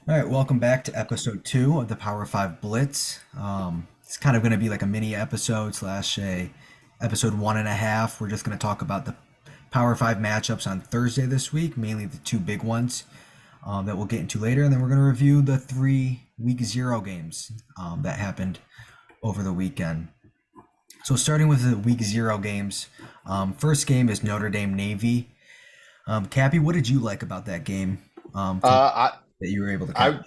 All right, welcome back to episode 2 of the Power 5 Blitz. It's kind of going to be like a mini episode slash a episode 1.5. We're just going to talk about the Power 5 matchups on Thursday this week, mainly the two big ones that we'll get into later. And then we're going to review the 3 week 0 games that happened over the weekend. So starting with the week 0 games, first game is Notre Dame Navy. Cappy, what did you like about that game Uh, that you were able to I catch?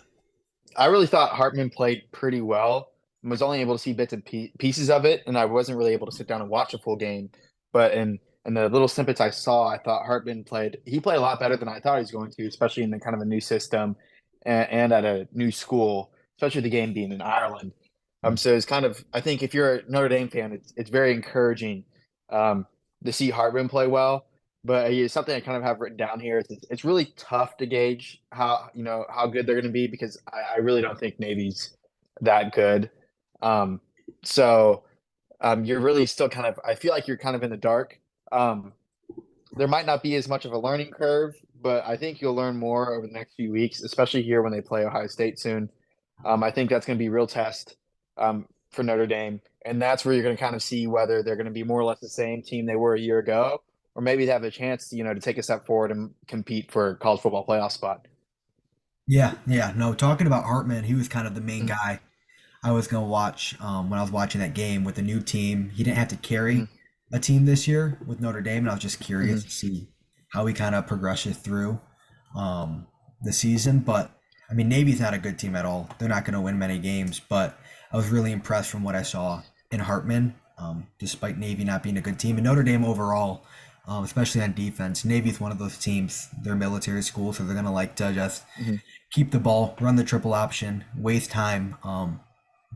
I I really thought Hartman played pretty well. I was only able to see bits and pieces of it, and I wasn't really able to sit down and watch a full game. But in the little snippets I saw, I thought Hartman played a lot better than I thought he was going to, especially in the kind of a new system and at a new school, especially the game being in Ireland. So it's kind of I think if you're a Notre Dame fan, it's very encouraging um, to see Hartman play well. But it's something I kind of have written down here. It's really tough to gauge how good they're going to be because I really don't think Navy's that good. Um, so you're really still kind of I feel like you're kind of in the dark. Um, there might not be as much of a learning curve, but I think you'll learn more over the next few weeks, especially here when they play Ohio State soon. I think that's going to be a real test for Notre Dame, and that's where you're going to kind of see whether they're going to be more or less the same team they were a year ago, or maybe they have a chance, to take a step forward and compete for a college football playoff spot. Yeah. No, talking about Hartman, he was kind of the main Mhm, guy I was going to watch when I was watching that game with the new team. He didn't have to mhm, carry a team this year with Notre Dame, and I was just curious mhm. to see how he kind of progresses through the season. But I mean, Navy's not a good team at all. They're not going to win many games, but I was really impressed from what I saw in Hartman, despite Navy not being a good team. And Notre Dame overall, especially on defense, Navy's one of those teams. They're military school, so they're going to like to just Mhm. keep the ball, run the triple option, waste time.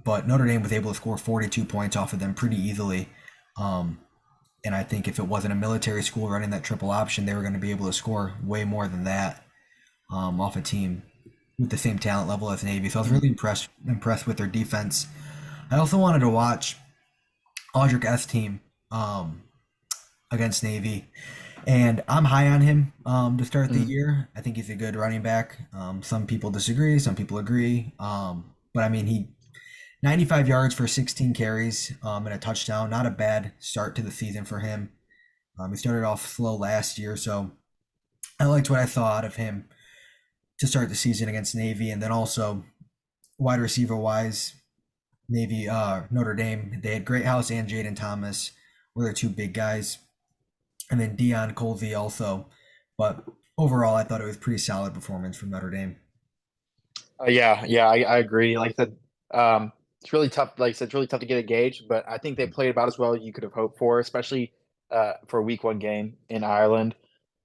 But Notre Dame was able to score 42 points off of them pretty easily. Um, and I think if it wasn't a military school running that triple option, they were going to be able to score way more than that off a team with the same talent level as Navy. So I was Mhm. really impressed with their defense. I also wanted to watch Audric S team against Navy, and I'm high on him to start the Mhm. year. I think he's a good running back. Some people disagree, some people agree. But I mean, he 95 yards for 16 carries and a touchdown. Not a bad start to the season for him. He started off slow last year, so I liked what I saw out of him to start the season against Navy. And then also wide receiver wise, Navy, Notre Dame, they had Greathouse and Jaden Thomas were their two big guys, and then Dion Colsey also. But overall, I thought it was a pretty solid performance from Notre Dame. Yeah, I agree. Like I said, it's really tough. Like I said, it's really tough to get a gauge, but I think they played about as well as you could have hoped for, especially for a week 1 game in Ireland.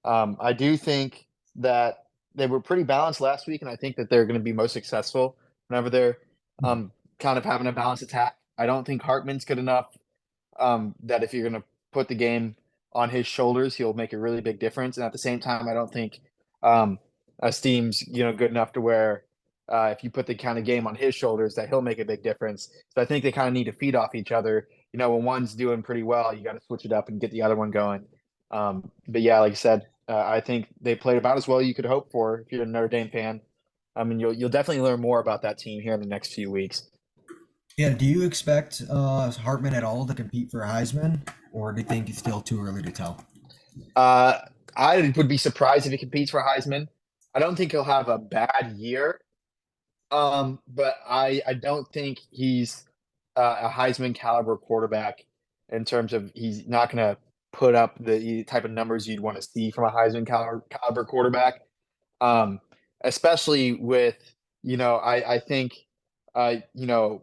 I do think that they were pretty balanced last week, and I think that they're going to be most successful whenever they're kind of having a balanced attack. I don't think Hartman's good enough that if you're going to put the game on his shoulders, he'll make a really big difference. And at the same time, I don't think um, Esteem's good enough to where if you put the kind of game on his shoulders, that he'll make a big difference. So I think they kind of need to feed off each other. When one's doing pretty well, you got to switch it up and get the other one going. But yeah, like I said, I think they played about as well as you could hope for if you're a Notre Dame fan. I mean, you'll definitely learn more about that team here in the next few weeks. Yeah, do you expect Hartman at all to compete for a Heisman, or do you think it's still too early to tell? Uh, I would be surprised if he competes for Heisman. I don't think he'll have a bad year, but I don't think he's a Heisman caliber quarterback in terms of he's not going to put up the type of numbers you'd want to see from a Heisman caliber quarterback. Um, Especially with I think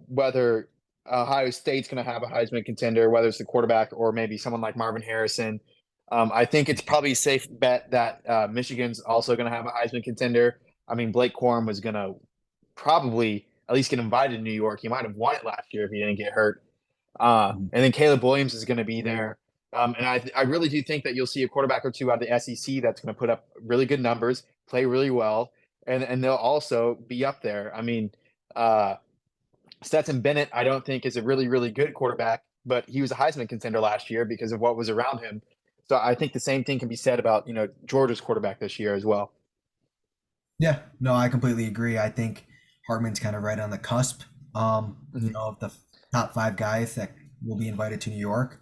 whether Ohio State's going to have a Heisman contender, whether it's the quarterback or maybe someone like Marvin Harrison. I think it's probably a safe bet that Michigan's also going to have a Heisman contender. I mean, Blake Corum was going to probably at least get invited to New York. He might have won it last year if he didn't get hurt. And then Caleb Williams is going to be there. And I really do think that you'll see a quarterback or two out of the SEC that's going to put up really good numbers, play really well, and they'll also be up there. I mean, uh, Stetson Bennett, I don't think is a really good quarterback, but he was a Heisman contender last year because of what was around him. So I think the same thing can be said about Georgia's quarterback this year as well. Yeah, no, I completely agree. I think Hartman's kind of right on the cusp, Mhm. of the top five guys that will be invited to New York.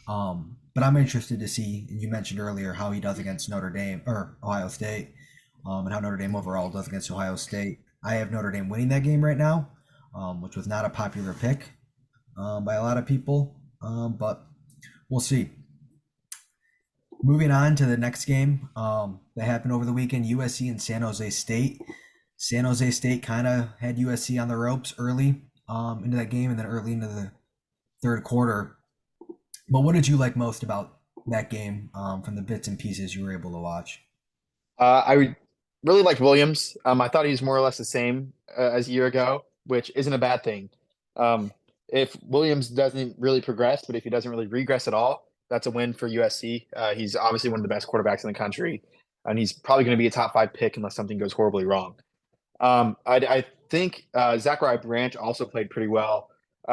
But I'm interested to see, and you mentioned earlier how he does against Notre Dame or Ohio State, and how Notre Dame overall does against Ohio State. I have Notre Dame winning that game right now, which was not a popular pick, by a lot of people, but we'll see. Moving on to the next game, that happened over the weekend, USC and San Jose State. San Jose State kind of had USC on the ropes early, into that game, and then early into the third quarter. But what did you like most about that game, from the bits and pieces you were able to watch? Really liked Williams. I thought he was more or less the same as a year ago, which isn't a bad thing. Um, if Williams doesn't really progress, but if he doesn't really regress at all, that's a win for USC. He's obviously one of the best quarterbacks in the country, and he's probably going to be a top five pick unless something goes horribly wrong. I think Zachariah Branch also played pretty well.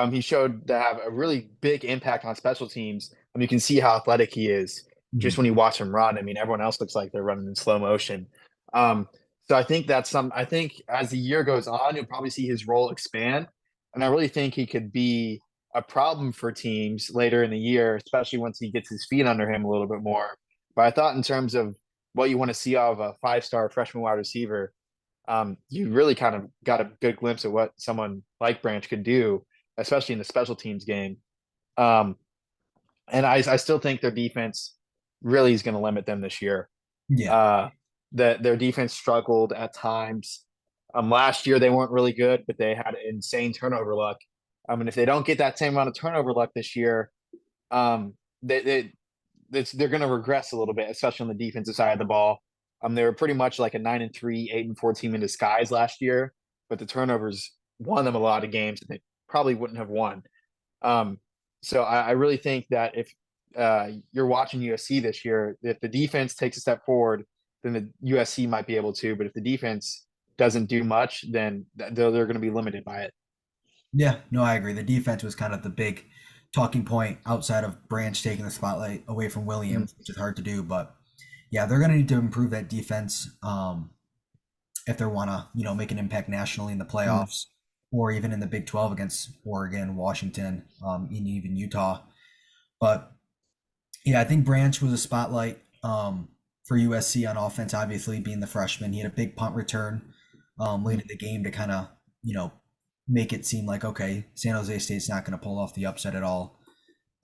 He showed to have a really big impact on special teams. You can see how athletic he is just Mhm. when you watch him run. I mean, everyone else looks like they're running in slow motion. Um, so I think that's some. I think as the year goes on, you'll probably see his role expand, and I really think he could be a problem for teams later in the year, especially once he gets his feet under him a little bit more. But I thought in terms of what you want to see out of a five-star freshman wide receiver, you really kind of got a good glimpse of what someone like Branch could do, especially in the special teams game. Um, and I still think their defense really is going to limit them this year. Yeah, Uh, that their defense struggled at times. Last year they weren't really good, but they had insane turnover luck. I mean, if they don't get that same amount of turnover luck this year, um, they they're going to regress a little bit, especially on the defensive side of the ball. They were pretty much like a 9-3, 8-4 team in disguise last year, but the turnovers won them a lot of games that they probably wouldn't have won. Um, so I really think that if you're watching USC this year, if the defense takes a step forward, then the USC might be able to. But if the defense doesn't do much, then they're going to be limited by it. yeah, no, I agree. The defense was kind of the big talking point outside of Branch taking the spotlight away from Mm-hmm. Williams, which is hard to do. But yeah, they're going to need to improve that defense, if they want to, make an impact nationally in the playoffs or even in the Big 12 against Oregon, Washington, and even Utah. But yeah, I think Branch was a spotlight, for USC on offense, obviously being the freshman. He had a big punt return, late in the game to kind of, you know, make it seem like, okay, San Jose State's not going to pull off the upset at all.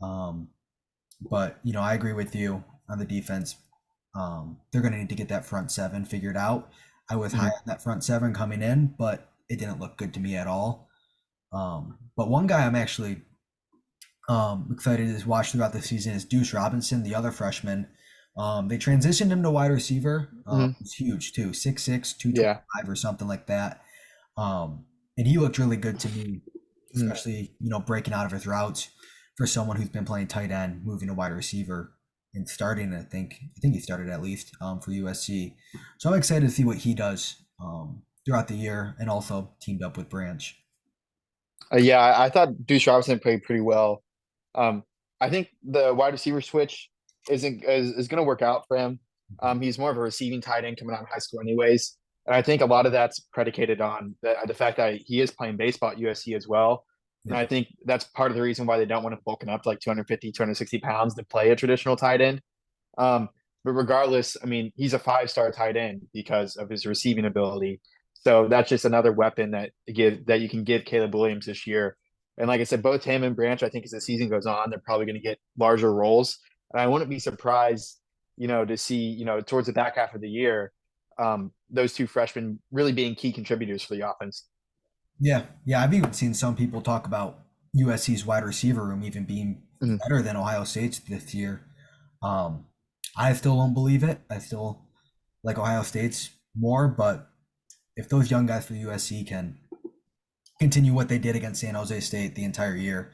Um, but, I agree with you on the defense. They're going to need to get that front seven figured out. I was high Mm-hmm. on that front seven coming in, but it didn't look good to me at all. But one guy I'm actually, excited to watch throughout the season is Deuce Robinson, the other freshman. They transitioned him to wide receiver. Mm-hmm. He's huge too, 6'6", two twenty Yeah. five or something like that. And he looked really good to me, Mm-hmm. especially, breaking out of his routes for someone who's been playing tight end, moving to wide receiver and starting. I think he started at least, for USC. So I'm excited to see what he does, throughout the year, and also teamed up with Branch. Yeah, I thought Deuce Robinson played pretty well. Um, I think the wide receiver switch is going to work out for him. He's more of a receiving tight end coming out of high school, anyways, and I think a lot of that's predicated on the fact that he is playing baseball at USC as well. And Yeah. I think that's part of the reason why they don't want to bulk him up to like 250, 260 pounds to play a traditional tight end. Um, but regardless, I mean, he's a five-star tight end because of his receiving ability. So that's just another weapon that you can give Caleb Williams this year. And like I said, both him and Branch, I think as the season goes on, they're probably going to get larger roles. And I wouldn't be surprised, to see, towards the back half of the year, those two freshmen really being key contributors for the offense. Yeah, yeah. I've even seen some people talk about USC's wide receiver room even being Mhm. better than Ohio State's this year. Um, I still don't believe it. I still like Ohio State's more, but if those young guys for USC can continue what they did against San Jose State the entire year,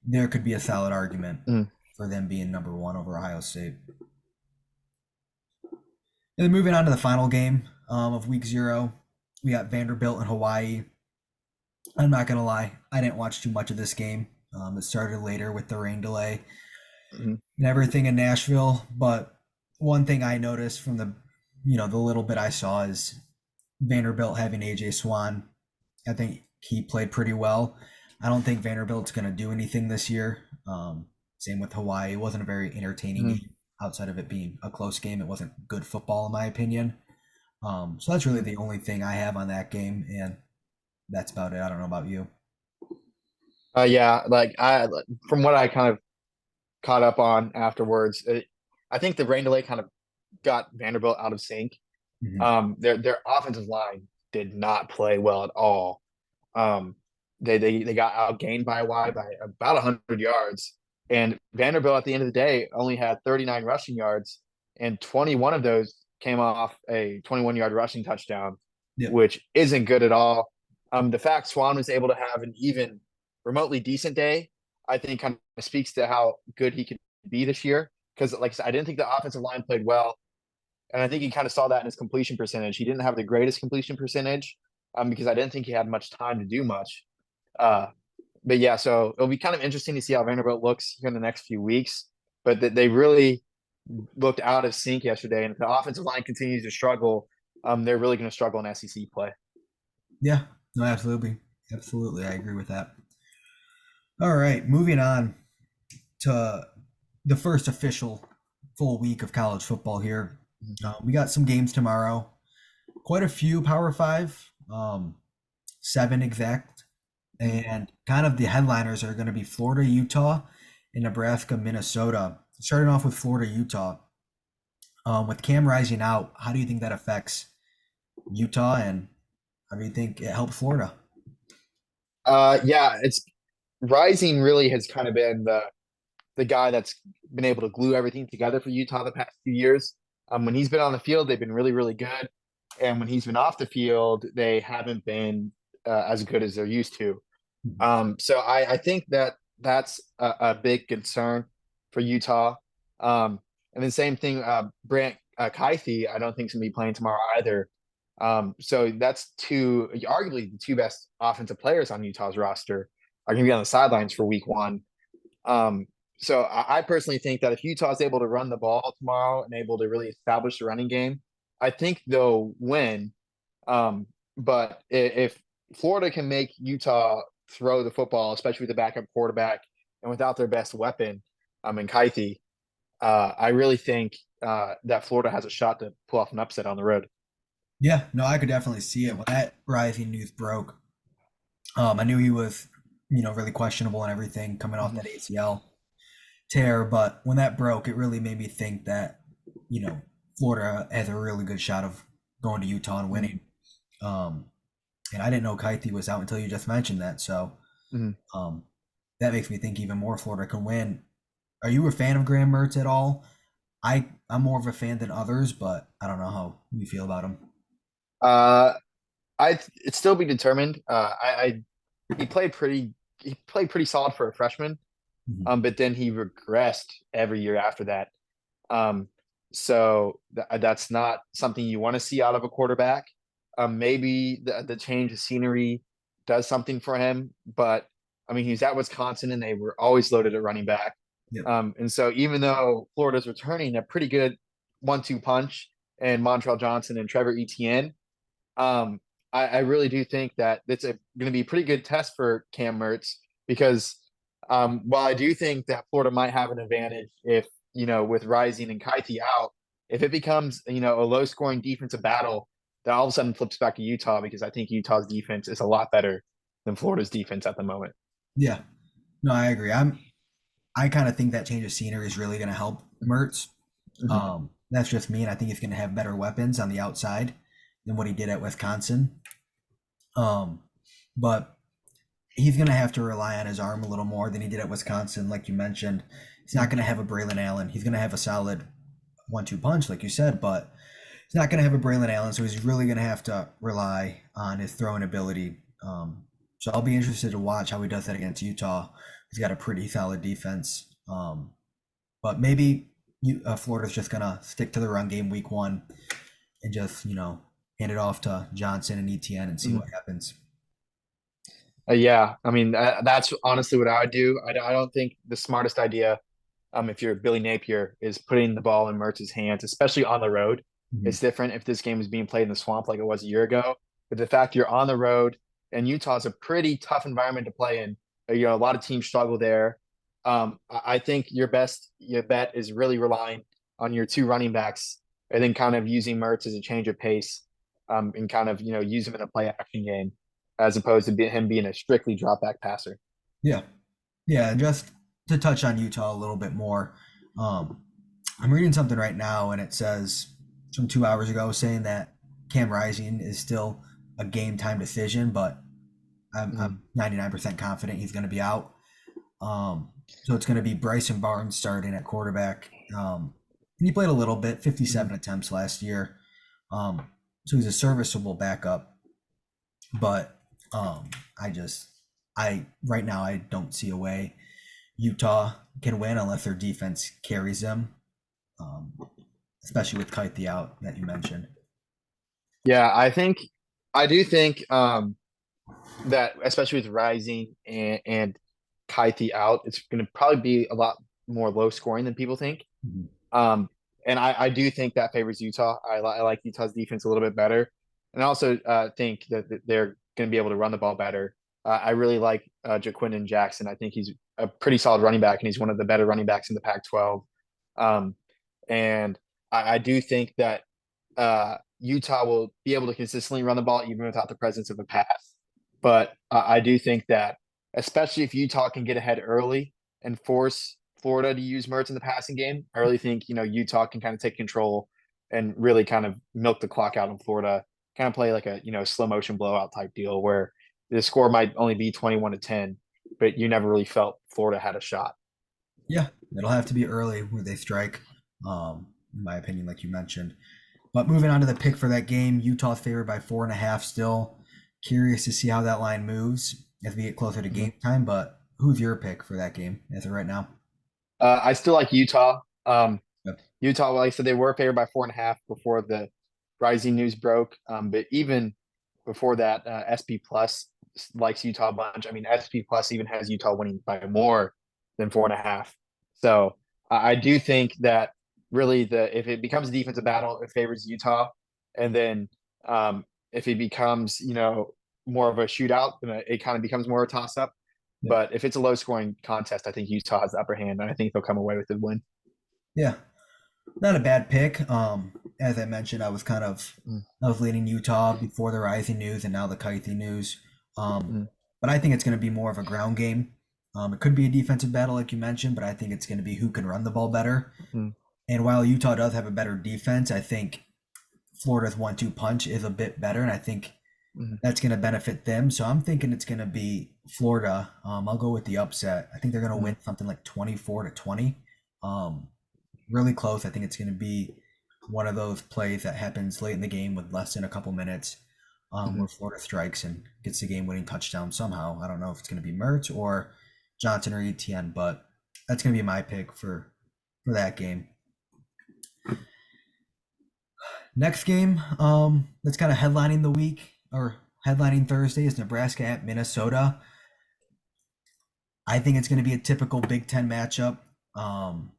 there could be a solid argument Mhm. for them being number one over Ohio State. And then moving on to the final game, of week 0, we got Vanderbilt and Hawaii. I'm not gonna lie, I didn't watch too much of this game. It started later with the rain delay Mhm. and everything in Nashville. But one thing I noticed from the little bit I saw is Vanderbilt having AJ Swan. I think he played pretty well. I don't think Vanderbilt's going to do anything this year. Same with Hawaii. It wasn't a very entertaining Mhm, game outside of it being a close game. It wasn't good football, in my opinion. So that's really mhm. the only thing I have on that game, and that's about it. I don't know about you. Yeah, from what I kind of caught up on afterwards, I think the rain delay kind of got Vanderbilt out of sync. Mhm. Their offensive line did not play well at all. Um, they got outgained by Hawaii by about 100 yards, and Vanderbilt at the end of the day only had 39 rushing yards, and 21 of those came off a 21-yard rushing touchdown, Yep. which isn't good at all. The fact Swan was able to have an even remotely decent day, I think, kind of speaks to how good he could be this year. Because, like I said, I didn't think the offensive line played well, and I think he kind of saw that in his completion percentage. He didn't have the greatest completion percentage, because I didn't think he had much time to do much. Uh, but yeah, so it'll be kind of interesting to see how Vanderbilt looks here in the next few weeks. But they really looked out of sync yesterday, and if the offensive line continues to struggle, they're really going to struggle in SEC play. Yeah. No, absolutely. Absolutely. I agree with that. All right. Moving on to the first official full week of college football here. We got some games tomorrow. Quite a few Power Five, seven exact, and kind of the headliners are going to be Florida, Utah, and Nebraska, Minnesota. Starting off with Florida, Utah. With Cam rising out, how do you think that affects Utah, and how do you think it helps Florida? Yeah, it's Rising really has kind of been the guy that's been able to glue everything together for Utah the past few years. When he's been on the field, they've been really, really good, and when he's been off the field, they haven't been as good as they're used to. So I think that that's a big concern for Utah. And then same thing, Brant Kuithe, I don't think is going to be playing tomorrow either. So that's arguably the two best offensive players on Utah's roster are going to be on the sidelines for week one. Um, so I personally think that if Utah is able to run the ball tomorrow and able to really establish the running game, I think they'll win. Um, but if Florida can make Utah throw the football, especially with the backup quarterback and without their best weapon, in Kuithe, I really think that Florida has a shot to pull off an upset on the road. Yeah, no, I could definitely see it when that rising news broke. I knew he was, really questionable and everything coming off Mhm. that ACL tear, but when that broke, it really made me think that, you know, Florida has a really good shot of going to Utah and Mhm. winning. Um, and I didn't know Kuithe was out until you just mentioned that, so Mhm. um, that makes me think even more Florida can win. Are you a fan of Graham Mertz at all? I'm more of a fan than others, but I don't know how you feel about him. Uh, It's still be determined. He played pretty solid for a freshman, Mhm. but then he regressed every year after that. Um, so that's not something you want to see out of a quarterback. Maybe the change of scenery does something for him, but I mean, he's at Wisconsin and they were always loaded at running back. Yep. And so even though Florida's returning a pretty good 1-2 punch and Montrell Johnson and Trevor Etienne, um, I really do think that it's going to be a pretty good test for Cam Mertz because while I do think that Florida might have an advantage if, with Rising and Kuithe out, if it becomes, a low scoring defensive battle, that all of a sudden flips back to Utah because I think Utah's defense is a lot better than Florida's defense at the moment. Yeah. No, I agree. I kind of think that change of scenery is really going to help Mertz. Mhm. That's just me, and I think he's going to have better weapons on the outside than what he did at Wisconsin. Um, but he's going to have to rely on his arm a little more than he did at Wisconsin, like you mentioned. He's not Mhm. going to have a Braylon Allen. He's going to have a solid 1-2 punch, like you said, but he's not going to have a Braylon Allen, so he's really going to have to rely on his throwing ability. So I'll be interested to watch how he does that against Utah. He's got a pretty solid defense. But maybe Florida's just going to stick to the run game week one and just, hand it off to Johnson and ETN and see Mhm. what happens. Yeah, I mean that's honestly what I would do. I don't think the smartest idea, if you're Billy Napier, is putting the ball in Mertz's hands, especially on the road. Mhm. It's different if this game was being played in the swamp like it was a year ago. But the fact you're on the road and Utah's a pretty tough environment to play in. A lot of teams struggle there. I think your bet is really relying on your two running backs and then kind of using Mertz as a change of pace, and kind of, use him in a play action game as opposed to him being a strictly drop back passer. Yeah. Yeah, and just to touch on Utah a little bit more, um, I'm reading something right now, and it says from 2 hours ago saying that Cam Rising is still a game time decision, but Mhm, I'm 99% confident he's going to be out. So it's going to be Bryson Barnes starting at quarterback. And he played a little bit, mhm. 57 attempts last year. Um, so he's a serviceable backup, but um, I just, I right now I don't see a way Utah can win unless their defense carries them, um, especially with Kite the out that you mentioned. Yeah, I do think that especially with Rising and Kaiti out, it's going to probably be a lot more low scoring than people think. Mhm. Um, and I do think that favors Utah. I like Utah's defense a little bit better, and I also think that they're going to be able to run the ball better. I really like Jaquindon Jackson. I think he's a pretty solid running back, and he's one of the better running backs in the Pac-12. Um, and I do think that Utah will be able to consistently run the ball even without the presence of a pass. But I do think that, especially if Utah can get ahead early and force Florida to use Mertz in the passing game, I really think Utah can kind of take control and really kind of milk the clock out in Florida, kind of play like a slow motion blowout type deal where the score might only be 21-10, but you never really felt Florida had a shot. Yeah, it'll have to be early where they strike, in my opinion, like you mentioned. But moving on to the pick for that game, Utah's favored by 4.5 still. Curious to see how that line moves as we get closer to Mhm. game time. But who's your pick for that game as of right now? I still like Utah. Yep. Utah, like I said, they were favored by 4.5 before the rising news broke. But even before that, SP Plus likes Utah a bunch. I mean, SP Plus even has Utah winning by more than 4.5. So I do think that really if it becomes a defensive battle, it favors Utah. And then if it becomes, more of a shootout, then it kind of becomes more a toss up. Yep. But if it's a low scoring contest, I think Utah has the upper hand, and I think they'll come away with the win. Yeah, not a bad pick. As I mentioned, Mm, I was leaning Utah before the Rising news and now the Kythie news. Um, mm, but I think it's going to be more of a ground game. It could be a defensive battle, like you mentioned, but I think it's going to be who can run the ball better. mm, And while Utah does have a better defense, I think Florida's 1-2 punch is a bit better, and I think mm, that's going to benefit them. So I'm thinking it's going to be Florida. I'll go with the upset. I think they're going to mm, win something like 24-20. Um, really close. I think it's going to be one of those plays that happens late in the game with less than a couple minutes, mm. where Florida strikes and gets the game-winning touchdown somehow. I don't know if it's going to be Mertz or Johnson or Etienne, but that's going to be my pick for that game. Next game, that's kind of headlining the week or headlining Thursday is Nebraska at Minnesota. I think it's going to be a typical Big Ten matchup, um,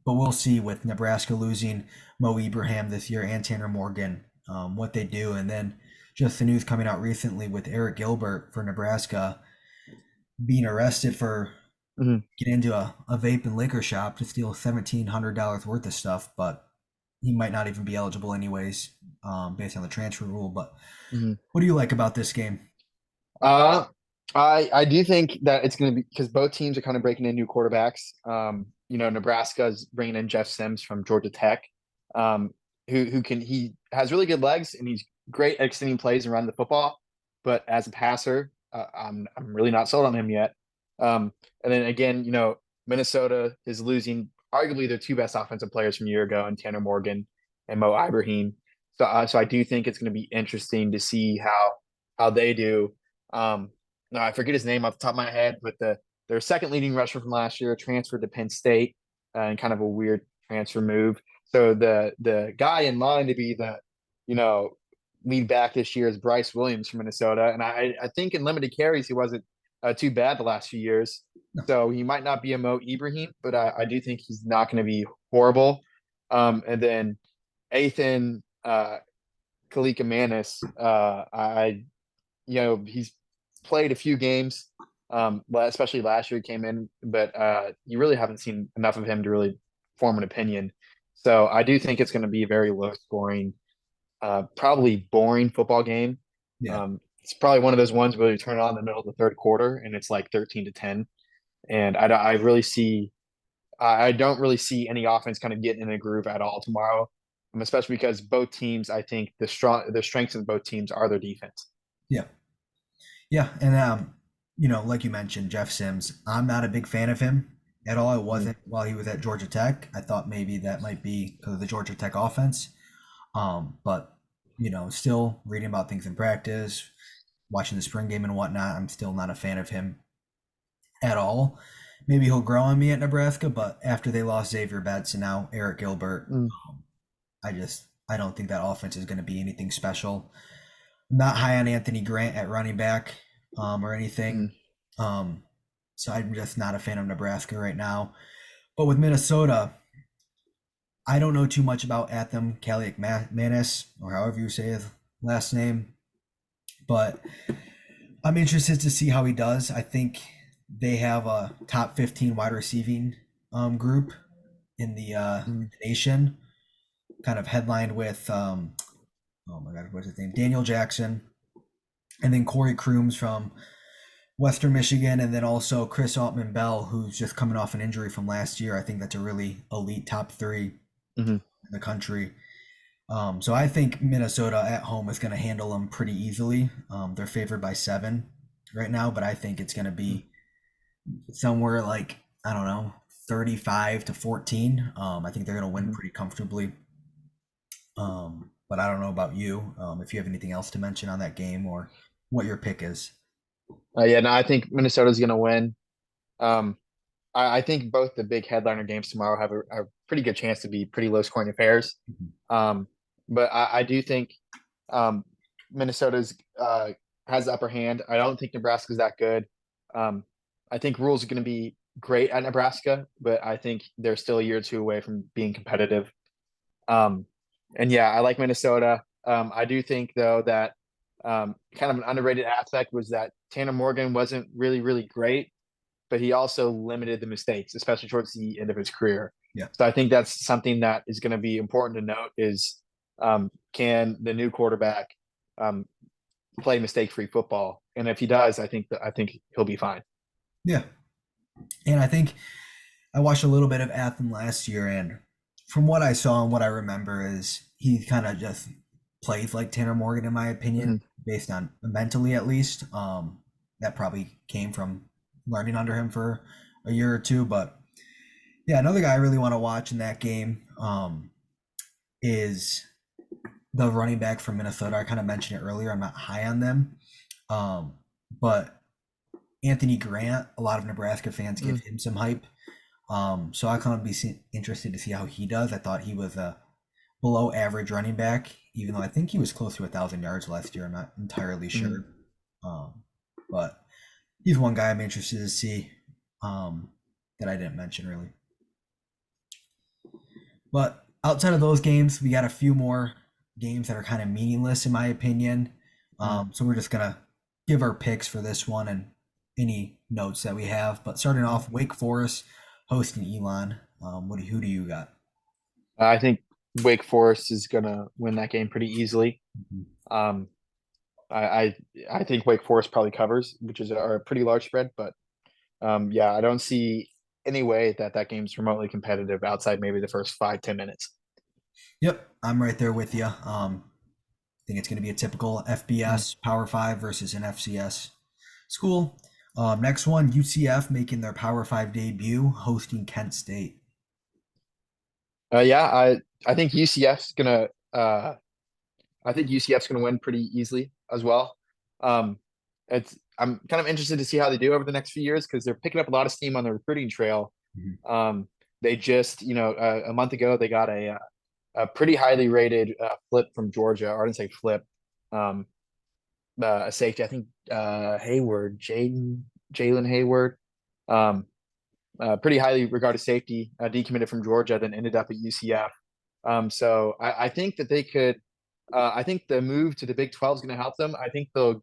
but we'll see with Nebraska losing Mo Ibrahim this year and Tanner Morgan, what they do. And then just the news coming out recently with Eric Gilbert for Nebraska being arrested for Mhm, getting into a vape and liquor shop to steal $1,700 worth of stuff, but he might not even be eligible anyways, based on the transfer rule. But mhm. what do you like about this game? Uh, I do think that it's going to be because both teams are kind of breaking in new quarterbacks. Nebraska is bringing in Jeff Sims from Georgia Tech, um, he has really good legs and he's great at extending plays and running the football. But as a passer, I'm really not sold on him yet. And then again, Minnesota is losing arguably their two best offensive players from a year ago, and Tanner Morgan and Mo Ibrahim. So I do think it's going to be interesting to see how they do. No, I forget his name off the top of my head, but their second leading rusher from last year transferred to Penn State, and kind of a weird transfer move. So the guy in line to be the you know lead back this year is Bryce Williams from Minnesota, and I think in limited carries he wasn't too bad the last few years. No. So he might not be a Mo Ibrahim, but I do think he's not going to be horrible. And then Ethan uh, Kalika Manis. He's played a few games, but especially last year he came in, but you really haven't seen enough of him to really form an opinion. So I do think it's going to be a very low scoring, probably boring football game. Yeah. It's probably one of those ones where you turn it on in the middle of the third quarter and it's like 13-10. And I don't really see any offense kind of getting in a groove at all tomorrow, especially because both teams, I think the strengths of both teams are their defense. Yeah. Yeah. And, like you mentioned, Jeff Sims, I'm not a big fan of him at all. I Mm, wasn't while he was at Georgia Tech. I thought maybe that might be because of the Georgia Tech offense. But, still reading about things in practice, watching the spring game and whatnot, I'm still not a fan of him at all. Maybe he'll grow on me at Nebraska, but after they lost Xavier Betts and now Eric Gilbert, mm, I don't think that offense is going to be anything special. I'm not high on Anthony Grant at running back, or anything. mm, Um, so I'm just not a fan of Nebraska right now. But with Minnesota, I don't know too much about Atham Manis, or however you say his last name, but I'm interested to see how he does. I think they have a top 15 wide receiving group in mm, the nation, kind of headlined with oh my God, what's his name? Daniel Jackson, and then Corey Crooms from Western Michigan, and then also Chris Altman Bell, who's just coming off an injury from last year. I think that's a really elite top three mhm, in the country. So I think Minnesota at home is going to handle them pretty easily. They're favored by 7 right now, but I think it's going to mm. be somewhere like, I don't know, 35-14. I think they're going to win Mhm. pretty comfortably. But I don't know about you. If you have anything else to mention on that game or what your pick is. Yeah, no, I think Minnesota's going to win. Um, I think both the big headliner games tomorrow have a pretty good chance to be pretty low scoring affairs. Mhm. Um, but I do think um, Minnesota's has the upper hand. I don't think Nebraska's that good. Um, I think Rule's going to be great at Nebraska, but I think they're still a year or two away from being competitive. Um, and yeah, I like Minnesota. I do think though that kind of an underrated aspect was that Tanner Morgan wasn't really great, but he also limited the mistakes, especially towards the end of his career. Yeah. So I think that's something that is going to be important to note is can the new quarterback um, play mistake-free football? And if he does, I think he'll be fine. Yeah. And I think I watched a little bit of Athens last year, and from what I saw and what I remember is he kind of just plays like Tanner Morgan, in my opinion, Mhm. based on mentally at least. That probably came from learning under him for a year or two. But yeah, another guy I really want to watch in that game is the running back from Minnesota. I kind of mentioned it earlier. I'm not high on them. Um, but Anthony Grant, a lot of Nebraska fans give Mm. him some hype. So I kind of be interested to see how he does. I thought he was a below average running back, even though I think he was close to 1,000 yards last year. I'm not entirely Mhm. sure. But he's one guy I'm interested to see that I didn't mention really. But outside of those games, we got a few more games that are kind of meaningless in my opinion. Mm. So we're just gonna give our picks for this one and any notes that we have. But starting Mm. off, Wake Forest hosting Elon. Who do you got? I think Wake Forest is gonna win that game pretty easily. Mhm. Um, I, I I think Wake Forest probably covers, which is a pretty large spread. But yeah, I don't see any way that that game's remotely competitive outside maybe the first 5-10 minutes. Yep, I'm right there with you. I think it's going to be a typical Mm. FBS Power Five versus an FCS school. Next one, UCF making their Power Five debut, hosting Kent State. Yeah, I think UCF's gonna I think UCF's gonna win pretty easily as well. Um, I'm kind of interested to see how they do over the next few years because they're picking up a lot of steam on the recruiting trail. Mhm. They just a month ago they got a pretty highly rated flip from Georgia. Or I didn't say flip, um, a safety. I think Hayward, Jalen Hayward, um, pretty highly regarded safety, decommitted from Georgia, then ended up at UCF. So I think that they could. I think the move to the Big 12 is going to help them. I think they'll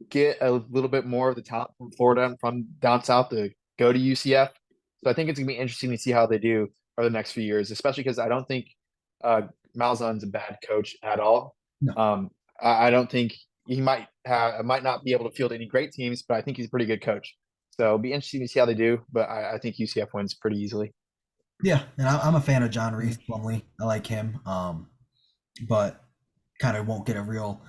get a little bit more of the talent from Florida and from down south to go to UCF. So I think it's going to be interesting to see how they do over the next few years, especially because I don't think uh, Malzahn's a bad coach at all. No. I don't think he might not be able to field any great teams, but I think he's a pretty good coach. So it'll be interesting to see how they do. But I think UCF wins pretty easily. Yeah, and I'm a fan of John Mhm. Reese Plumlee. I like him, but kind of won't get a real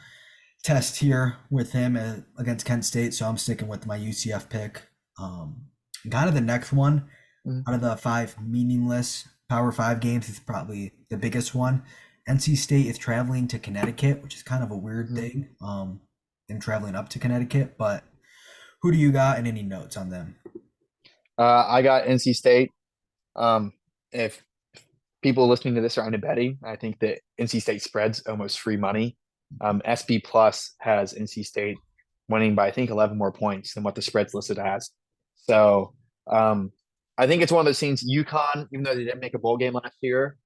test here with him against Kent State, so I'm sticking with my UCF pick. Kind of the next one Mhm. out of the five meaningless Power Five games is probably the biggest one. NC State is traveling to Connecticut, which is kind of a weird Mhm. thing. In traveling up to Connecticut, but who do you got and any notes on them? I got NC State. Um, if people listening to this are into betting, I think that NC State spreads almost free money. SB Plus has NC State winning by I think 11 more points than what the spread's listed as. So um, I think it's one of those things. UConn, even though they didn't make a bowl game last year,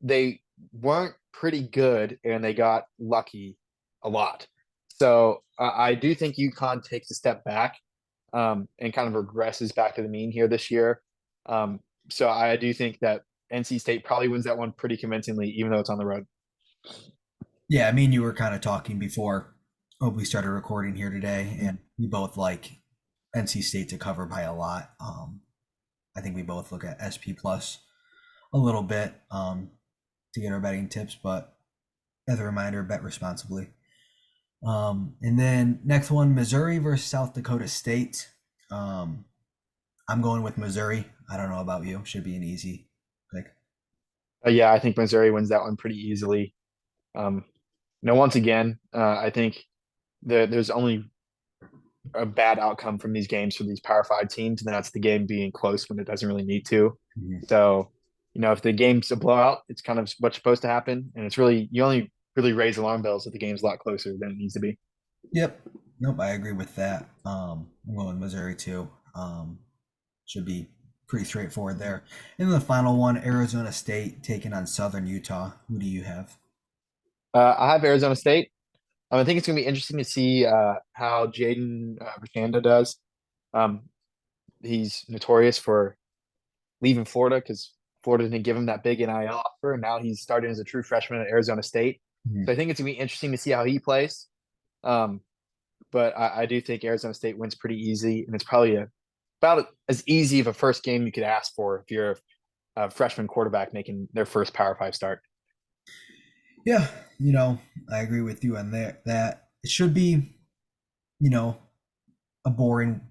they weren't pretty good and they got lucky a lot. So I do think UConn takes a step back and kind of regresses back to the mean here this year. Um, so I do think that NC State probably wins that one pretty convincingly, even though it's on the road. Yeah, I mean, you were kind of talking before we started recording here today, Mhm. and we both like NC State to cover by a lot. I think we both look at SP plus a little bit to get our betting tips, but as a reminder, bet responsibly. And then next one, Missouri versus South Dakota State. Um, I'm going with Missouri. I don't know about you. Should be an easy pick. Yeah, I think Missouri wins that one pretty easily. Um, once again, I think there's only a bad outcome from these games for these Power Five teams, and that's the game being close when it doesn't really need to. Mhm. So, if the game's a blowout, it's kind of what's supposed to happen, and it's really you only really raise alarm bells if the game's a lot closer than it needs to be. Yep. Nope, I agree with that. I'm going Missouri too. Should be pretty straightforward there. And then the final one, Arizona State taking on Southern Utah. Who do you have? I have Arizona State. I think it's going to be interesting to see how Jaden Rashanda does. Um, he's notorious for leaving Florida because Florida didn't give him that big NIL offer, and now he's starting as a true freshman at Arizona State. Mhm. So I think it's going to be interesting to see how he plays. Um, but I do think Arizona State wins pretty easy, and it's probably about as easy of a first game you could ask for if you're a freshman quarterback making their first Power Five start. Yeah, I agree with you on that it should be, you know, a boring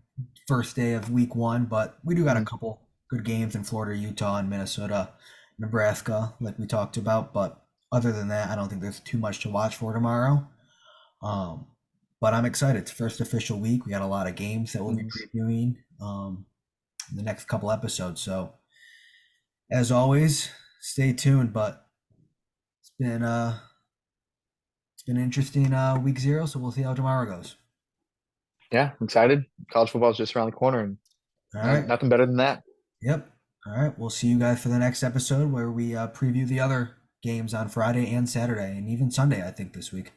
first day of week one, but we do got a Mhm. couple good games in Florida, Utah, and Minnesota, Nebraska, like we talked about. But other than that, I don't think there's too much to watch for tomorrow. Um, but I'm excited. It's first official week. We got a lot of games that we'll be Mhm. previewing in the next couple episodes. So as always, stay tuned. But it's been uh it's been an interesting week zero. So we'll see how tomorrow goes. Yeah, I'm excited. College football is just around the corner, and All right. nothing better than that. Yep. All right. We'll see you guys for the next episode where we preview the other games on Friday and Saturday and even Sunday, I think, this week.